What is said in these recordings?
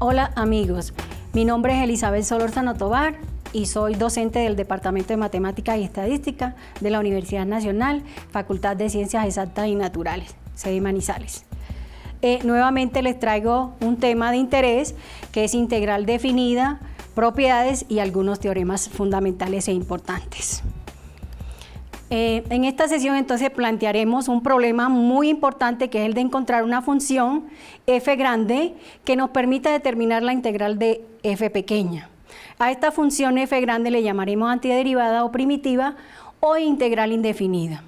Hola amigos, mi nombre es Elizabeth Solórzano Tovar y soy docente del Departamento de Matemáticas y Estadística de la Universidad Nacional, Facultad de Ciencias Exactas y Naturales, sede Manizales. Nuevamente les traigo un tema de interés que es integral definida, propiedades y algunos teoremas fundamentales e importantes. En esta sesión entonces plantearemos un problema muy importante que es el de encontrar una función f grande que nos permita determinar la integral de f pequeña. A esta función f grande le llamaremos antiderivada o primitiva o integral indefinida.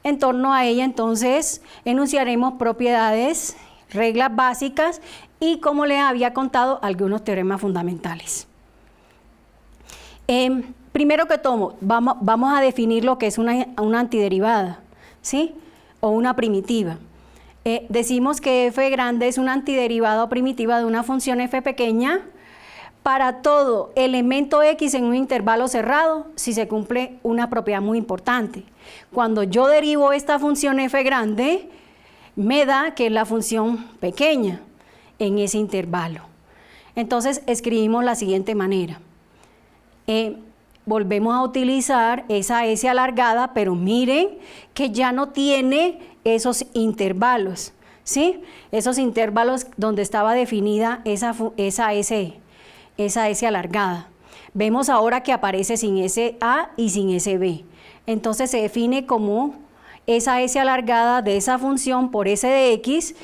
En torno a ella entonces enunciaremos propiedades, reglas básicas y, como les había contado, algunos teoremas fundamentales. Primero que todo, vamos a definir lo que es una antiderivada, ¿sí? O una primitiva. Decimos que f grande es una antiderivada o primitiva de una función f pequeña para todo elemento x en un intervalo cerrado si se cumple una propiedad muy importante. Cuando yo derivo esta función f grande, me da que es la función pequeña en ese intervalo. Entonces escribimos la siguiente manera. Volvemos a utilizar esa S alargada, pero miren que ya no tiene esos intervalos, ¿sí? Esos intervalos donde estaba definida esa S alargada. Vemos ahora que aparece sin SA y sin SB. Entonces se define como esa S alargada de esa función por S de X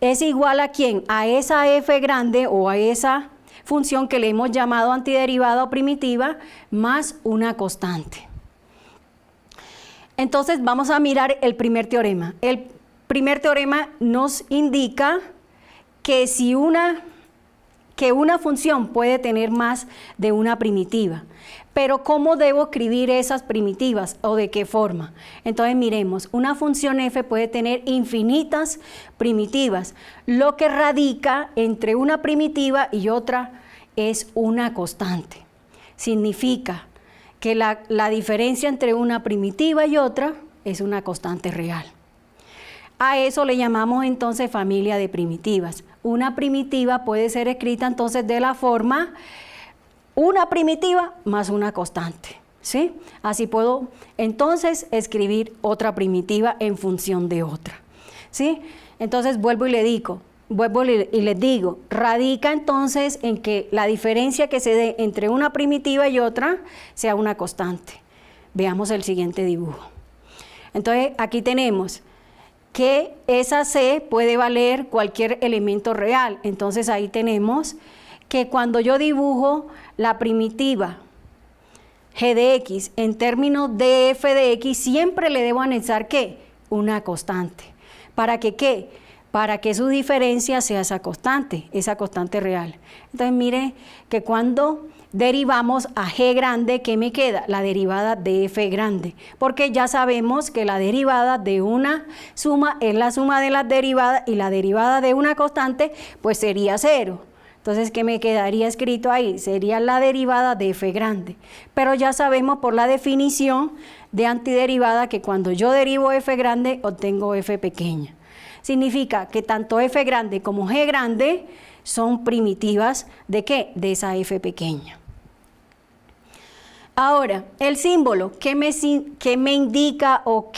es igual a ¿quién? A esa F grande o a esa función que le hemos llamado antiderivada o primitiva más una constante. Entonces vamos a mirar el primer teorema. El primer teorema nos indica que una función puede tener más de una primitiva, pero ¿cómo debo escribir esas primitivas o de qué forma? Entonces miremos, una función f puede tener infinitas primitivas, lo que radica entre una primitiva y otra es una constante. Significa que la diferencia entre una primitiva y otra es una constante real. A eso le llamamos entonces familia de primitivas. Una primitiva puede ser escrita entonces de la forma una primitiva más una constante, ¿sí? Así puedo entonces escribir otra primitiva en función de otra, ¿sí? Entonces vuelvo y les digo, radica entonces en que la diferencia que se dé entre una primitiva y otra sea una constante. Veamos el siguiente dibujo. Entonces aquí tenemos que esa C puede valer cualquier elemento real. Entonces ahí tenemos que cuando yo dibujo la primitiva g de x en términos de f de x, siempre le debo anexar ¿qué? Una constante. ¿Para que qué? Para que su diferencia sea esa constante real. Entonces mire que cuando derivamos a g grande, ¿qué me queda? La derivada de f grande, porque ya sabemos que la derivada de una suma es la suma de las derivadas y la derivada de una constante pues sería 0. Entonces, ¿qué me quedaría escrito ahí? Sería la derivada de f grande. Pero ya sabemos por la definición de antiderivada que cuando yo derivo f grande obtengo f pequeña. Significa que tanto f grande como g grande son primitivas ¿de qué? De esa f pequeña. Ahora, el símbolo, ¿qué me indica o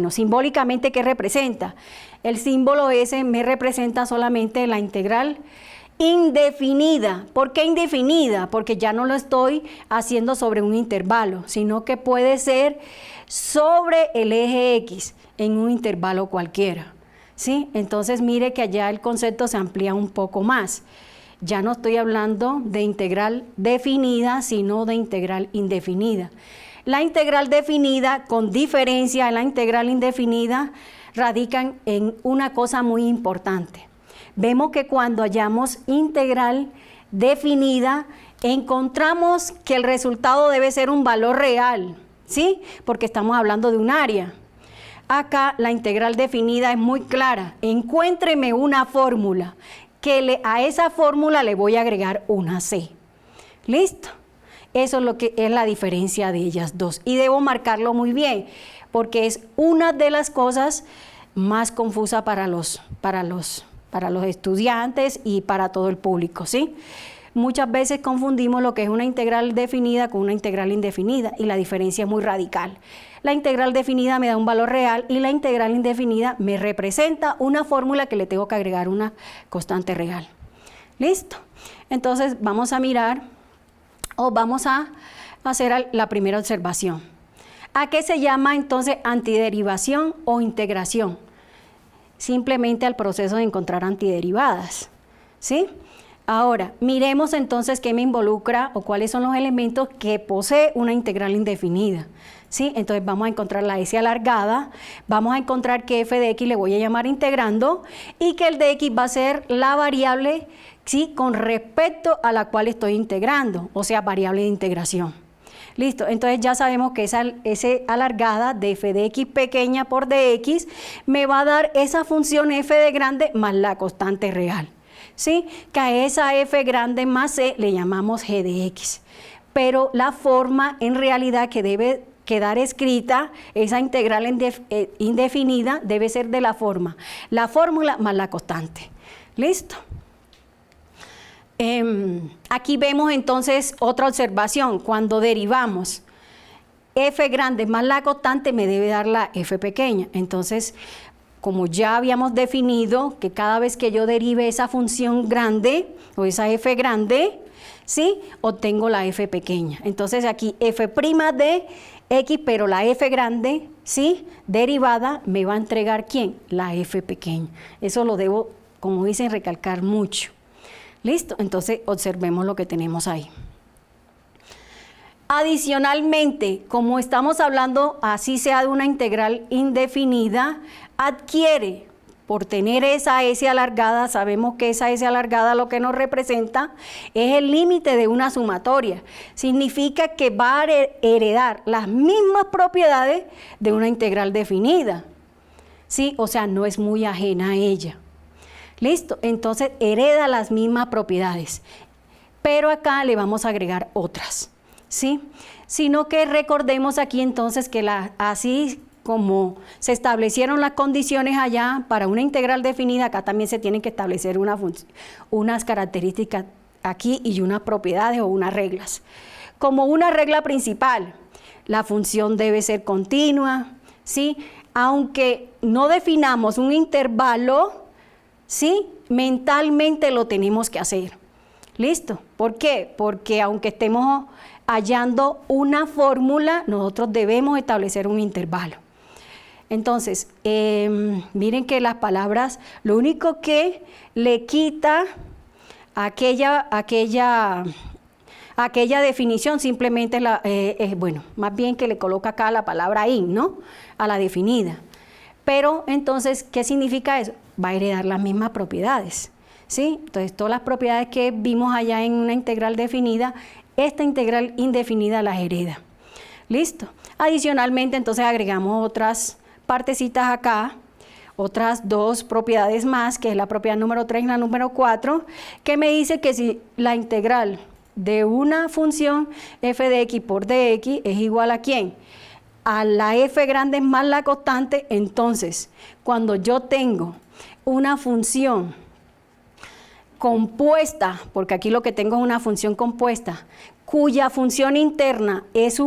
simbólicamente qué representa? El símbolo ese me representa solamente la integral indefinida. ¿Por qué indefinida? Porque ya no lo estoy haciendo sobre un intervalo, sino que puede ser sobre el eje X en un intervalo cualquiera, ¿sí? Entonces mire que allá el concepto se amplía un poco más. Ya no estoy hablando de integral definida, sino de integral indefinida. La integral definida, con diferencia de la integral indefinida, radican en una cosa muy importante. Vemos que cuando hallamos integral definida, encontramos que el resultado debe ser un valor real, ¿sí? Porque estamos hablando de un área. Acá la integral definida es muy clara. Encuéntreme una fórmula que a esa fórmula le voy a agregar una C. ¿Listo? Eso es lo que es la diferencia de ellas dos. Y debo marcarlo muy bien, porque es una de las cosas más confusas para los para los estudiantes y para todo el público, ¿sí? Muchas veces confundimos lo que es una integral definida con una integral indefinida y la diferencia es muy radical. La integral definida me da un valor real y la integral indefinida me representa una fórmula que le tengo que agregar una constante real. ¿Listo? Entonces vamos a mirar o vamos a hacer la primera observación. ¿A qué se llama entonces antiderivación o integración? Simplemente al proceso de encontrar antiderivadas, ¿sí? Ahora, miremos entonces qué me involucra o cuáles son los elementos que posee una integral indefinida, ¿sí? Entonces vamos a encontrar la S alargada, vamos a encontrar que f de x le voy a llamar integrando y que el de x va a ser la variable, ¿sí?, con respecto a la cual estoy integrando, o sea, variable de integración. Listo, entonces ya sabemos que esa S alargada de f de x pequeña por dx me va a dar esa función f de grande más la constante real, ¿sí? Que a esa f grande más c le llamamos g de x. Pero la forma en realidad que debe quedar escrita, esa integral indefinida, debe ser de la fórmula más la constante. ¿Listo? Aquí vemos entonces otra observación. Cuando derivamos f grande más la constante me debe dar la f pequeña. Entonces, como ya habíamos definido que cada vez que yo derive esa función grande o esa f grande, ¿sí?, obtengo la f pequeña. Entonces aquí f' de x, pero la f grande, ¿sí?, derivada, me va a entregar ¿quién? La f pequeña. Eso lo debo, como dicen, recalcar mucho. ¿Listo? Entonces observemos lo que tenemos ahí. Adicionalmente, como estamos hablando, así sea de una integral indefinida, adquiere, por tener esa S alargada, sabemos que esa S alargada lo que nos representa es el límite de una sumatoria. Significa que va a heredar las mismas propiedades de una integral definida, ¿sí? O sea, no es muy ajena a ella. ¿Listo? Entonces hereda las mismas propiedades, pero acá le vamos a agregar otras, ¿sí? Sino que recordemos aquí entonces que así como se establecieron las condiciones allá para una integral definida, acá también se tienen que establecer unas características aquí y unas propiedades o unas reglas. Como una regla principal, la función debe ser continua, ¿sí? Aunque no definamos un intervalo, ¿sí?, mentalmente lo tenemos que hacer. ¿Listo? ¿Por qué? Porque aunque estemos hallando una fórmula, nosotros debemos establecer un intervalo. Entonces, miren que las palabras, lo único que le quita aquella definición simplemente bueno, más bien que le coloca acá la palabra in, ¿no?, a la definida. Pero entonces, ¿qué significa eso? Va a heredar las mismas propiedades, ¿sí? Entonces, todas las propiedades que vimos allá en una integral definida, esta integral indefinida las hereda. ¿Listo? Adicionalmente, entonces agregamos otras partecitas acá, otras dos propiedades más, que es la propiedad número 3 y la número 4, que me dice que si la integral de una función f de x por dx es igual a ¿quién? A la f grande más la constante, entonces cuando yo tengo una función compuesta, porque aquí lo que tengo es una función compuesta, cuya función interna es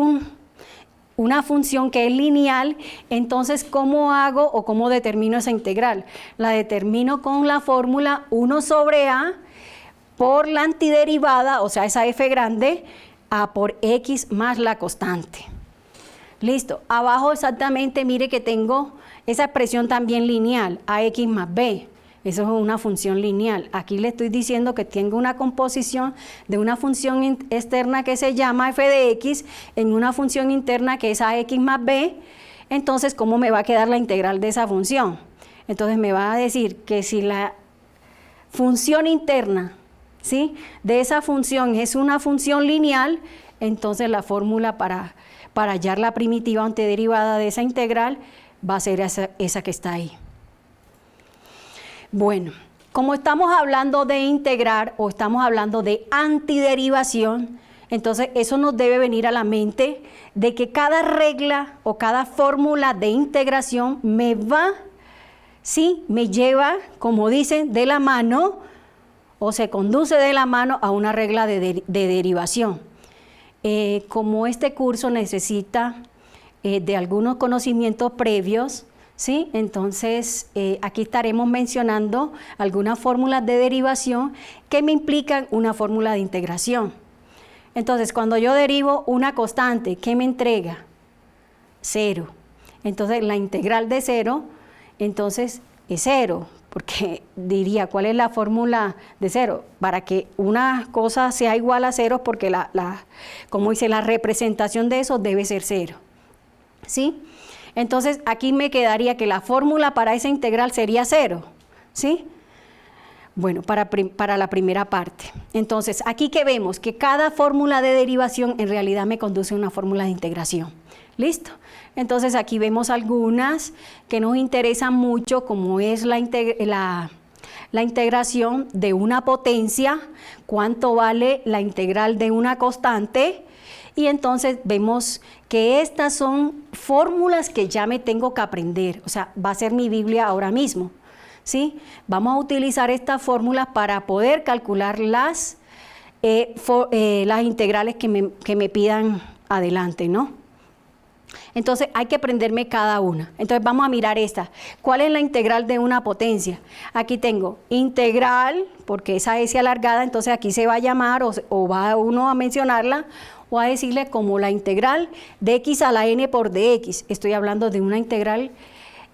una función que es lineal, entonces ¿cómo hago o cómo determino esa integral? La determino con la fórmula 1 sobre a por la antiderivada, o sea, esa f grande, a por x más la constante. Listo, abajo exactamente mire que tengo esa expresión también lineal, ax más b, eso es una función lineal. Aquí le estoy diciendo que tengo una composición de una función externa que se llama f de x en una función interna que es ax más b, entonces ¿cómo me va a quedar la integral de esa función? Entonces me va a decir que si la función interna, ¿sí?, de esa función es una función lineal, entonces la fórmula para hallar la primitiva antiderivada de esa integral va a ser esa que está ahí. Bueno, como estamos hablando de integrar o estamos hablando de antiderivación, entonces eso nos debe venir a la mente de que cada regla o cada fórmula de integración me va sí me lleva, como dicen, de la mano o se conduce de la mano a una regla de derivación. Como este curso necesita de algunos conocimientos previos, ¿sí? Entonces, aquí estaremos mencionando algunas fórmulas de derivación que me implican una fórmula de integración. Entonces, cuando yo derivo una constante, ¿qué me entrega? 0. Entonces, la integral de 0, entonces, es 0, porque diría, ¿cuál es la fórmula de 0? Para que una cosa sea igual a 0, porque como dice, la representación de eso debe ser 0, ¿sí? Entonces, aquí me quedaría que la fórmula para esa integral sería 0, ¿sí? Bueno, para la primera parte. Entonces, aquí que vemos que cada fórmula de derivación en realidad me conduce a una fórmula de integración. ¿Listo? Entonces, aquí vemos algunas que nos interesan mucho, como es la integración de una potencia, cuánto vale la integral de una constante. Y entonces vemos que estas son fórmulas que ya me tengo que aprender, o sea, va a ser mi Biblia ahora mismo, ¿sí? Vamos a utilizar estas fórmulas para poder calcular las integrales que me pidan adelante, ¿no? Entonces hay que aprenderme cada una. Entonces vamos a mirar esta. ¿Cuál es la integral de una potencia? Aquí tengo integral, porque esa S alargada, entonces aquí se va a llamar o va uno a mencionarla, o a decirle como la integral de x a la n por dx. Estoy hablando de una integral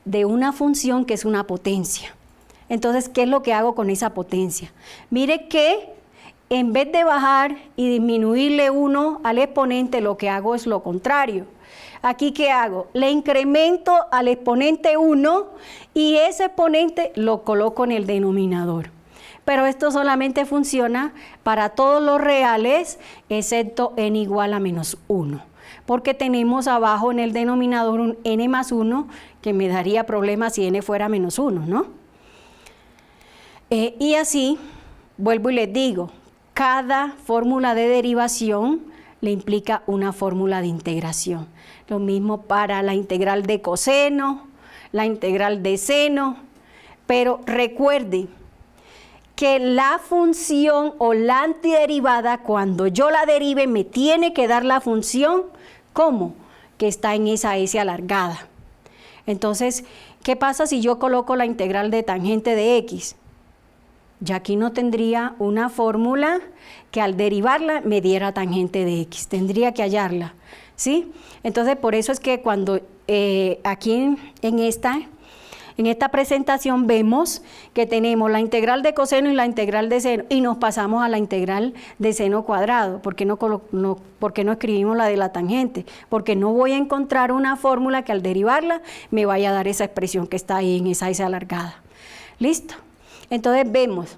de una función que es una potencia. Entonces, ¿qué es lo que hago con esa potencia? Mire que en vez de bajar y disminuirle 1 al exponente, lo que hago es lo contrario. Aquí, ¿qué hago? Le incremento al exponente 1 y ese exponente lo coloco en el denominador. Pero esto solamente funciona para todos los reales, excepto n igual a menos 1, porque tenemos abajo en el denominador un n más 1, que me daría problemas si n fuera menos 1, ¿no? Y así, vuelvo y les digo, cada fórmula de derivación le implica una fórmula de integración. Lo mismo para la integral de coseno, la integral de seno, pero recuerden que la función o la antiderivada, cuando yo la derive, me tiene que dar la función, ¿cómo? Que está en esa S alargada. Entonces, ¿qué pasa si yo coloco la integral de tangente de x? Ya aquí no tendría una fórmula que al derivarla me diera tangente de x, tendría que hallarla, ¿sí? Entonces, por eso es que cuando aquí en esta presentación vemos que tenemos la integral de coseno y la integral de seno y nos pasamos a la integral de seno cuadrado. ¿Por qué no escribimos la de la tangente? Porque no voy a encontrar una fórmula que al derivarla me vaya a dar esa expresión que está ahí en esa S alargada. ¿Listo? Entonces vemos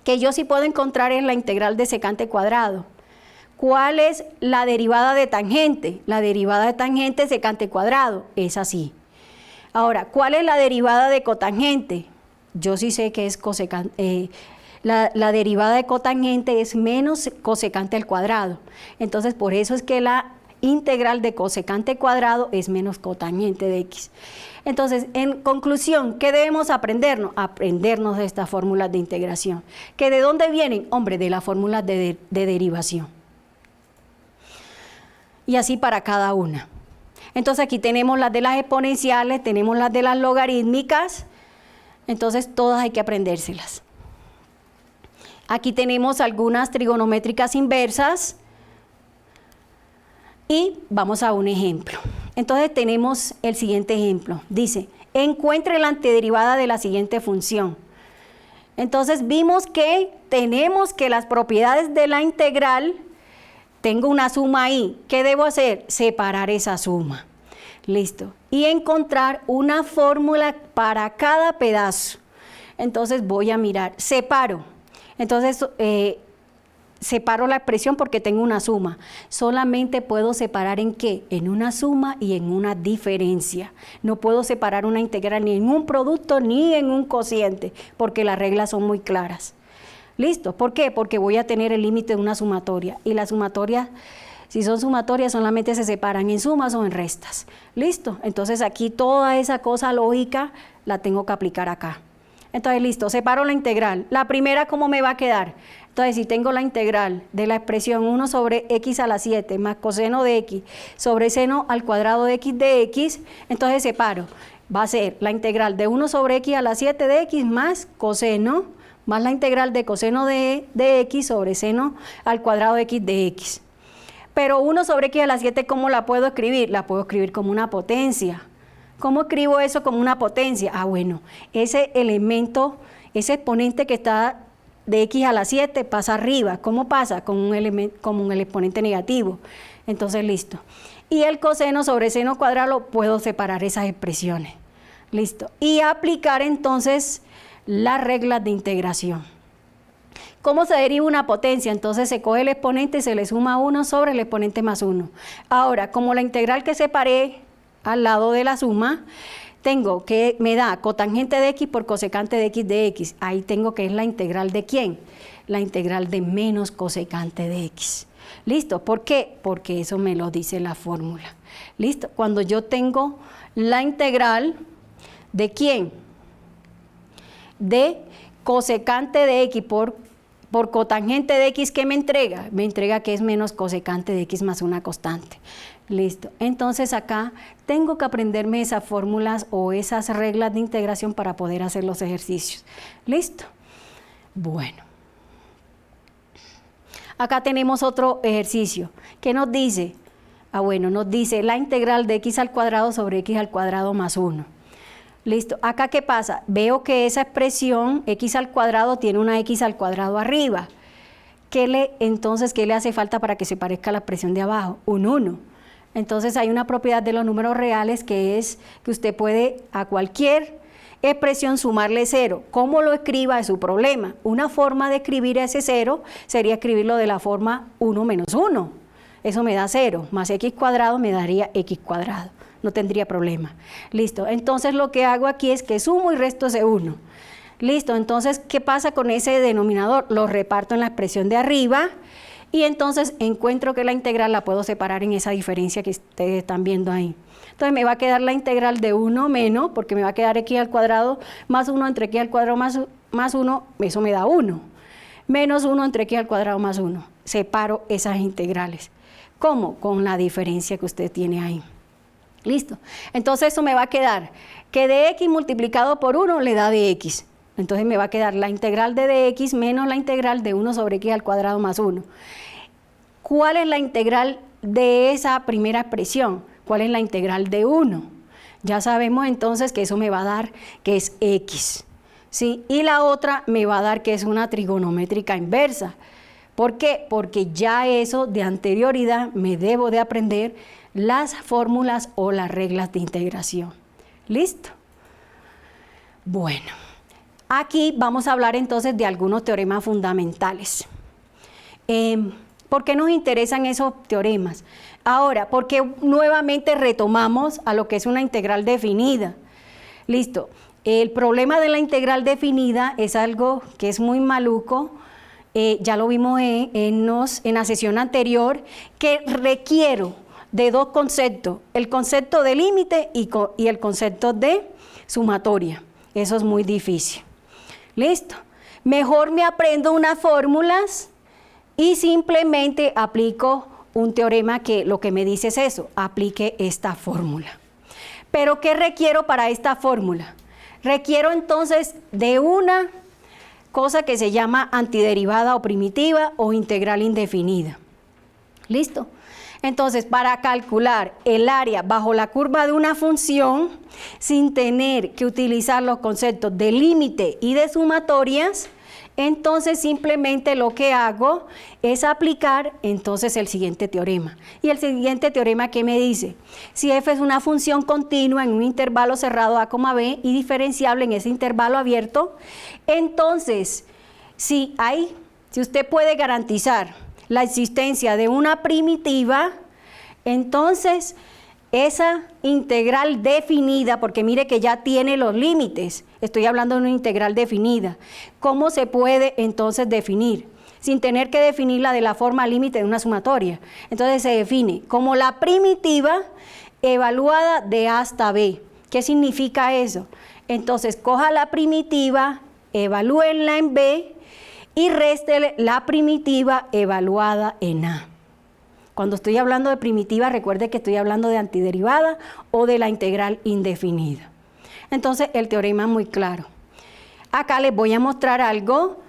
que yo sí puedo encontrar es la integral de secante cuadrado. ¿Cuál es la derivada de tangente? La derivada de tangente secante cuadrado es así. Ahora, ¿cuál es la derivada de cotangente? Yo sí sé que es cosecante, la derivada de cotangente es menos cosecante al cuadrado. Entonces, por eso es que la integral de cosecante cuadrado es menos cotangente de x. Entonces, en conclusión, ¿qué debemos aprendernos? Aprendernos de estas fórmulas de integración. ¿Que de dónde vienen? Hombre, de las fórmulas de derivación. Y así para cada una. Entonces aquí tenemos las de las exponenciales, tenemos las de las logarítmicas, entonces todas hay que aprendérselas. Aquí tenemos algunas trigonométricas inversas y vamos a un ejemplo. Entonces tenemos el siguiente ejemplo, dice, encuentre la antiderivada de la siguiente función. Entonces vimos que tenemos que las propiedades de la integral, tengo una suma ahí, ¿qué debo hacer? Separar esa suma. Listo. Y encontrar una fórmula para cada pedazo. Entonces voy a mirar, separo. Entonces separo la expresión porque tengo una suma. Solamente puedo separar ¿en qué? En una suma y en una diferencia. No puedo separar una integral ni en un producto ni en un cociente, porque las reglas son muy claras. ¿Listo? ¿Por qué? Porque voy a tener el límite de una sumatoria. Y las sumatorias Si son sumatorias, solamente se separan en sumas o en restas. ¿Listo? Entonces aquí toda esa cosa lógica la tengo que aplicar acá. Entonces, listo, separo la integral. La primera, ¿cómo me va a quedar? Entonces, si tengo la integral de la expresión 1 sobre x a la 7 más coseno de x sobre seno al cuadrado de x, entonces separo. Va a ser la integral de 1 sobre x a la 7 de x más coseno, más la integral de coseno de x sobre seno al cuadrado de x. Pero 1 sobre x a la 7, ¿cómo la puedo escribir? La puedo escribir como una potencia. ¿Cómo escribo eso como una potencia? Ah, bueno, ese elemento, ese exponente que está de x a la 7 pasa arriba. ¿Cómo pasa? Como un exponente negativo. Entonces, listo. Y el coseno sobre seno cuadrado puedo separar esas expresiones. Listo. Y aplicar entonces las reglas de integración. ¿Cómo se deriva una potencia? Entonces se coge el exponente y se le suma 1 sobre el exponente más 1. Ahora, como la integral que separé al lado de la suma, tengo que me da cotangente de x por cosecante de x. Ahí tengo que es la integral de ¿quién? La integral de menos cosecante de x. ¿Listo? ¿Por qué? Porque eso me lo dice la fórmula. ¿Listo? Cuando yo tengo la integral de ¿quién? De cosecante de x por cotangente de x, ¿qué me entrega? Me entrega que es menos cosecante de x más una constante. Listo. Entonces acá tengo que aprenderme esas fórmulas o esas reglas de integración para poder hacer los ejercicios. ¿Listo? Bueno. Acá tenemos otro ejercicio. ¿Qué nos dice? Ah, bueno, nos dice la integral de x al cuadrado sobre x al cuadrado más 1. Listo. Acá, ¿qué pasa? Veo que esa expresión x al cuadrado tiene una x al cuadrado arriba. Entonces, ¿qué le hace falta para que se parezca a la expresión de abajo? Un 1. Entonces, hay una propiedad de los números reales que es que usted puede a cualquier expresión sumarle 0. ¿Cómo lo escriba? Es su problema. Una forma de escribir ese 0 sería escribirlo de la forma 1 menos 1. Eso me da 0, más x cuadrado me daría x cuadrado. No tendría problema. Listo. Entonces, lo que hago aquí es que sumo y resto ese 1. Listo. Entonces, ¿qué pasa con ese denominador? Lo reparto en la expresión de arriba y entonces encuentro que la integral la puedo separar en esa diferencia que ustedes están viendo ahí. Entonces me va a quedar la integral de 1 menos, porque me va a quedar x al cuadrado más 1 entre x al cuadrado más 1, eso me da 1. Menos 1 entre x al cuadrado más 1. Separo esas integrales. ¿Cómo? Con la diferencia que usted tiene ahí. Listo. Entonces eso me va a quedar que de x multiplicado por 1 le da de x. Entonces me va a quedar la integral de dx menos la integral de 1 sobre x al cuadrado más 1. ¿Cuál es la integral de esa primera expresión? ¿Cuál es la integral de 1? Ya sabemos entonces que eso me va a dar que es x. ¿Sí? Y la otra me va a dar que es una trigonométrica inversa. ¿Por qué? Porque ya eso de anterioridad me debo de aprender las fórmulas o las reglas de integración. ¿Listo? Bueno. Aquí vamos a hablar entonces de algunos teoremas fundamentales. ¿Por qué nos interesan esos teoremas? Ahora, porque nuevamente retomamos a lo que es una integral definida. Listo. El problema de la integral definida es algo que es muy maluco. Ya lo vimos en la sesión anterior, que requiero de dos conceptos, el concepto de límite y el concepto de sumatoria. Eso es muy difícil. Listo. Mejor me aprendo unas fórmulas y simplemente aplico un teorema que lo que me dice es eso, aplique esta fórmula. Pero ¿qué requiero para esta fórmula? Requiero entonces de una cosa que se llama antiderivada o primitiva o integral indefinida. ¿Listo? Entonces, para calcular el área bajo la curva de una función, sin tener que utilizar los conceptos de límite y de sumatorias, entonces simplemente lo que hago es aplicar entonces el siguiente teorema. Y el siguiente teorema, ¿qué me dice? Si f es una función continua en un intervalo cerrado a, b y diferenciable en ese intervalo abierto, entonces si usted puede garantizar la existencia de una primitiva, entonces esa integral definida, porque mire que ya tiene los límites, estoy hablando de una integral definida. ¿Cómo se puede entonces definir? sin tener que definirla de la forma límite de una sumatoria. Entonces se define como la primitiva evaluada de A hasta B. ¿Qué significa eso? Entonces coja la primitiva, evalúenla en B y réstele la primitiva evaluada en A. Cuando estoy hablando de primitiva, recuerde que estoy hablando de antiderivada o de la integral indefinida. Entonces, el teorema es muy claro. Acá les voy a mostrar algo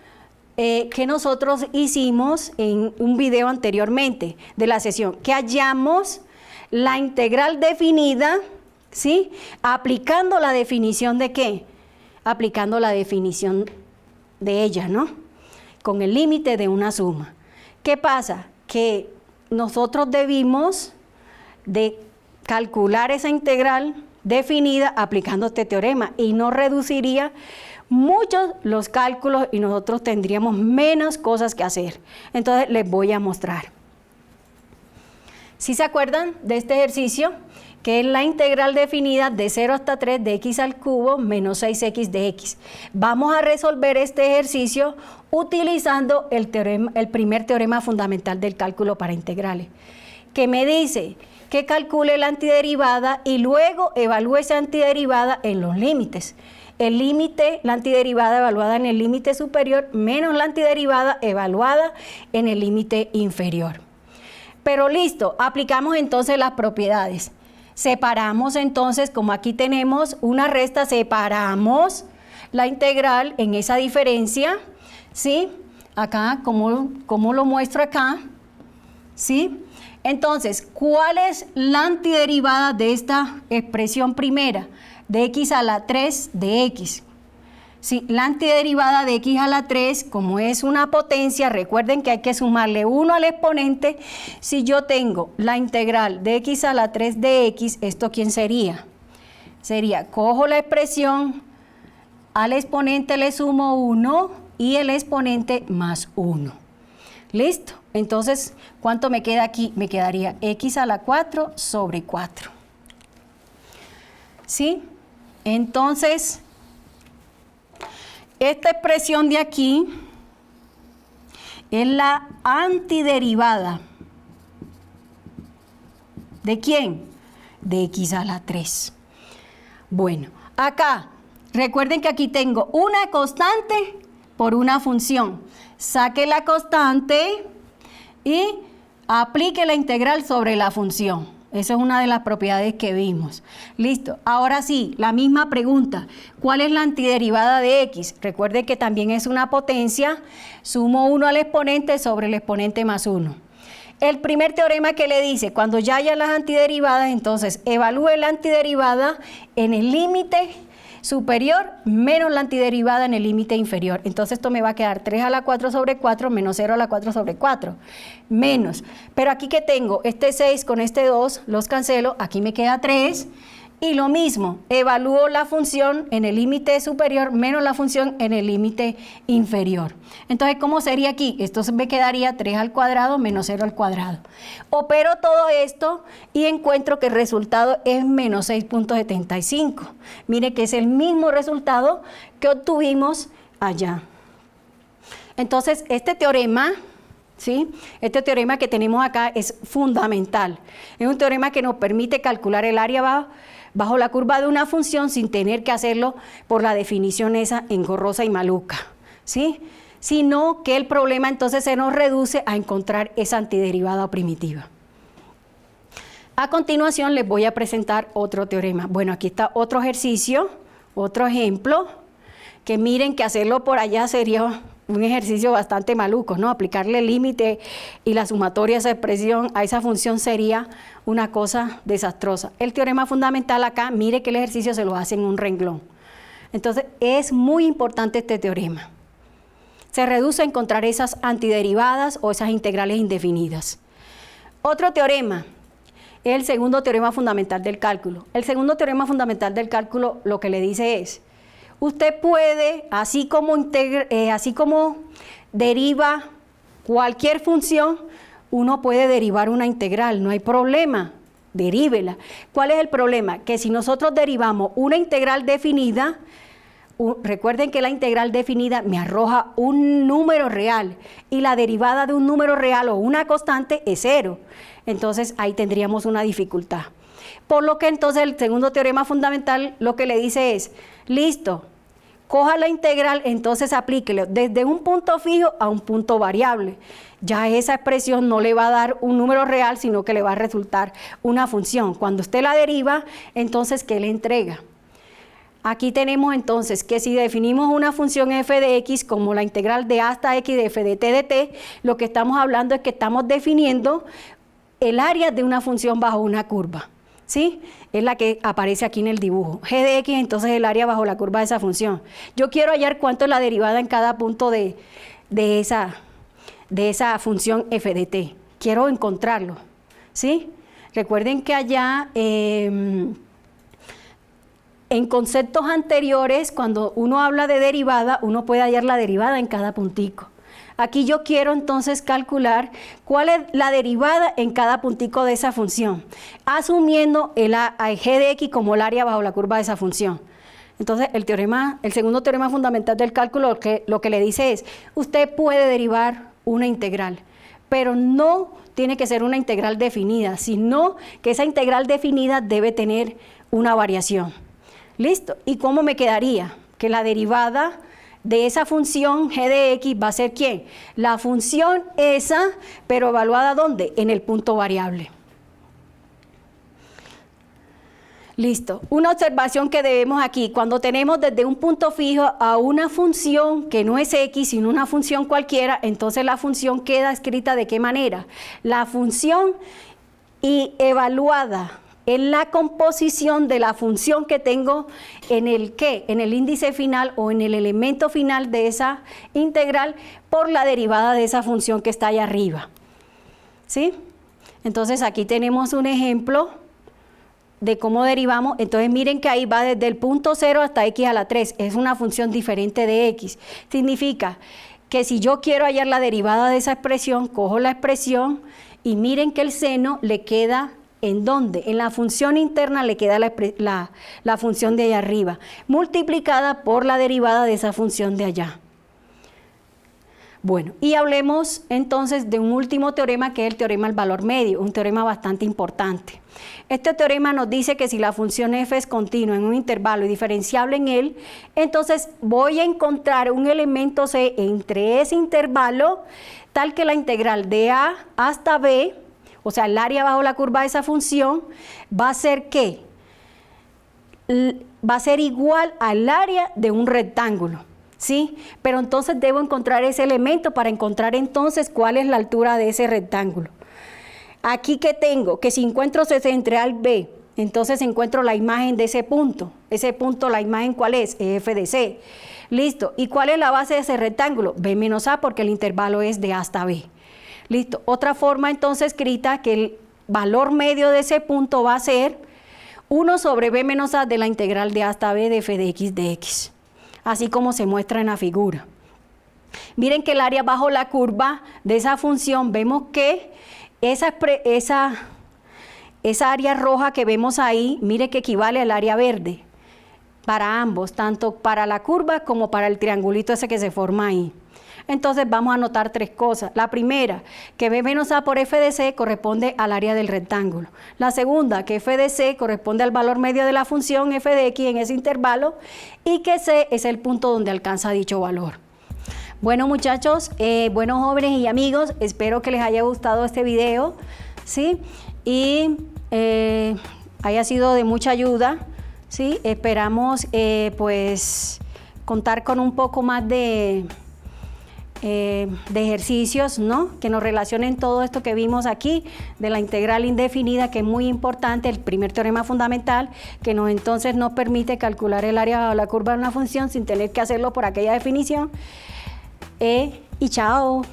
que nosotros hicimos en un video anteriormente de la sesión, que hallamos la integral definida, ¿sí? Aplicando la definición de ¿qué? Aplicando la definición de ella, ¿no? Con el límite de una suma. ¿Qué pasa? Que nosotros debimos de calcular esa integral definida aplicando este teorema y no reduciría muchos los cálculos y nosotros tendríamos menos cosas que hacer. Entonces les voy a mostrar. ¿Sí se acuerdan de este ejercicio? Que es la integral definida de 0 hasta 3 de x al cubo menos 6x de x. Vamos a resolver este ejercicio utilizando el primer teorema fundamental del cálculo para integrales, que me dice que calcule la antiderivada y luego evalúe esa antiderivada en los límites. El límite, la antiderivada evaluada en el límite superior menos la antiderivada evaluada en el límite inferior. Pero listo, aplicamos entonces las propiedades. Separamos entonces, como aquí tenemos una resta, separamos la integral en esa diferencia, ¿sí? Acá, como lo muestro acá, ¿sí? Entonces, ¿cuál es la antiderivada de esta expresión primera? De x a la 3 de x. Sí, la antiderivada de x a la 3, como es una potencia, recuerden que hay que sumarle 1 al exponente. Si yo tengo la integral de x a la 3 de x, ¿esto quién sería? Sería, cojo la expresión, al exponente le sumo 1 y el exponente más 1. ¿Listo? Entonces, ¿cuánto me queda aquí? Me quedaría x a la 4 sobre 4. ¿Sí? Entonces, esta expresión de aquí es la antiderivada. ¿De quién? De x a la 3. Bueno, acá, recuerden que aquí tengo una constante por una función. Saque la constante y aplique la integral sobre la función. Esa es una de las propiedades que vimos. Listo. Ahora sí, la misma pregunta. ¿Cuál es la antiderivada de x? Recuerden que también es una potencia. Sumo 1 al exponente sobre el exponente más 1. El primer teorema que le dice, cuando ya haya las antiderivadas, entonces evalúe la antiderivada en el límite superior menos la antiderivada en el límite inferior. Entonces esto me va a quedar 3 a la 4 sobre 4 menos 0 a la 4 sobre 4. Menos. Pero aquí que tengo, este 6 con este 2 los cancelo, aquí me queda 3. Y lo mismo, evalúo la función en el límite superior menos la función en el límite inferior. Entonces, ¿cómo sería aquí? Esto me quedaría 3 al cuadrado menos 0 al cuadrado. Opero todo esto y encuentro que el resultado es menos 6.75. Mire que es el mismo resultado que obtuvimos allá. Entonces, este teorema, ¿sí? Este teorema que tenemos acá es fundamental. Es un teorema que nos permite calcular el área bajo la curva de una función sin tener que hacerlo por la definición esa engorrosa y maluca, ¿sí? Sino que el problema entonces se nos reduce a encontrar esa antiderivada o primitiva. A continuación les voy a presentar otro teorema. Bueno, aquí está otro ejercicio, otro ejemplo, que miren que hacerlo por allá sería un ejercicio bastante maluco, ¿no? Aplicarle el límite y la sumatoria a esa expresión, a esa función sería una cosa desastrosa. El teorema fundamental acá, mire que el ejercicio se lo hace en un renglón. Entonces, es muy importante este teorema. Se reduce a encontrar esas antiderivadas o esas integrales indefinidas. Otro teorema, el segundo teorema fundamental del cálculo. El segundo teorema fundamental del cálculo lo que le dice es, usted puede, así como deriva cualquier función, uno puede derivar una integral, no hay problema, derívela. ¿Cuál es el problema? Que si nosotros derivamos una integral definida, recuerden que la integral definida me arroja un número real y la derivada de un número real o una constante es 0. Entonces ahí tendríamos una dificultad. Por lo que entonces el segundo teorema fundamental lo que le dice es, listo, coja la integral, entonces aplíquelo desde un punto fijo a un punto variable. Ya esa expresión no le va a dar un número real, sino que le va a resultar una función. Cuando usted la deriva, entonces, ¿qué le entrega? Aquí tenemos entonces que si definimos una función f de x como la integral de a hasta x de f de t de t, lo que estamos hablando es que estamos definiendo el área de una función bajo una curva, ¿sí? Es la que aparece aquí en el dibujo. G de x, entonces el área bajo la curva de esa función. Yo quiero hallar cuánto es la derivada en cada punto de esa función f de t. Quiero encontrarlo, ¿sí? Recuerden que allá en conceptos anteriores, cuando uno habla de derivada, uno puede hallar la derivada en cada puntico. Aquí yo quiero entonces calcular cuál es la derivada en cada puntico de esa función, asumiendo el g de x como el área bajo la curva de esa función. Entonces el segundo teorema fundamental del cálculo lo que le dice es, usted puede derivar una integral, pero no tiene que ser una integral definida, sino que esa integral definida debe tener una variación. ¿Listo? ¿Y cómo me quedaría? Que la derivada de esa función g de x va a ser ¿quién? La función esa, pero evaluada ¿dónde? En el punto variable. Listo. Una observación que debemos aquí, cuando tenemos desde un punto fijo a una función que no es x, sino una función cualquiera, entonces la función queda escrita ¿de qué manera? La función y evaluada en la composición de la función que tengo en el ¿qué? En el índice final o en el elemento final de esa integral por la derivada de esa función que está allá arriba. ¿Sí? Entonces aquí tenemos un ejemplo de cómo derivamos. Entonces miren que ahí va desde el punto 0 hasta x a la 3. Es una función diferente de x. Significa que si yo quiero hallar la derivada de esa expresión, cojo la expresión y miren que el seno le queda ¿en dónde? En la función interna le queda la función de allá arriba, multiplicada por la derivada de esa función de allá. Bueno, y hablemos entonces de un último teorema que es el teorema del valor medio, un teorema bastante importante. Este teorema nos dice que si la función f es continua en un intervalo y diferenciable en él, entonces voy a encontrar un elemento c entre ese intervalo tal que la integral de a hasta b, o sea, el área bajo la curva de esa función, va a ser ¿qué? Va a ser igual al área de un rectángulo, ¿sí? Pero entonces debo encontrar ese elemento para encontrar entonces cuál es la altura de ese rectángulo. Aquí que tengo, que si encuentro C central B, entonces encuentro la imagen de ese punto. Ese punto, la imagen ¿cuál es? F de C. Listo. ¿Y cuál es la base de ese rectángulo? B menos A, porque el intervalo es de A hasta B. Listo. Otra forma entonces escrita que el valor medio de ese punto va a ser 1 sobre b menos a de la integral de a hasta b de f de x, así como se muestra en la figura. Miren que el área bajo la curva de esa función, vemos que esa área roja que vemos ahí, mire que equivale al área verde para ambos, tanto para la curva como para el triangulito ese que se forma ahí. Entonces vamos a anotar tres cosas. La primera, que b menos a por f de c corresponde al área del rectángulo. La segunda, que f de c corresponde al valor medio de la función f de x en ese intervalo y que c es el punto donde alcanza dicho valor. Bueno muchachos, buenos jóvenes y amigos, espero que les haya gustado este video, ¿sí? Y haya sido de mucha ayuda, ¿sí? Esperamos pues contar con un poco más de ejercicios, ¿no? Que nos relacionen todo esto que vimos aquí de la integral indefinida, que es muy importante, el primer teorema fundamental, que entonces nos permite calcular el área bajo la curva de una función sin tener que hacerlo por aquella definición. Y chao.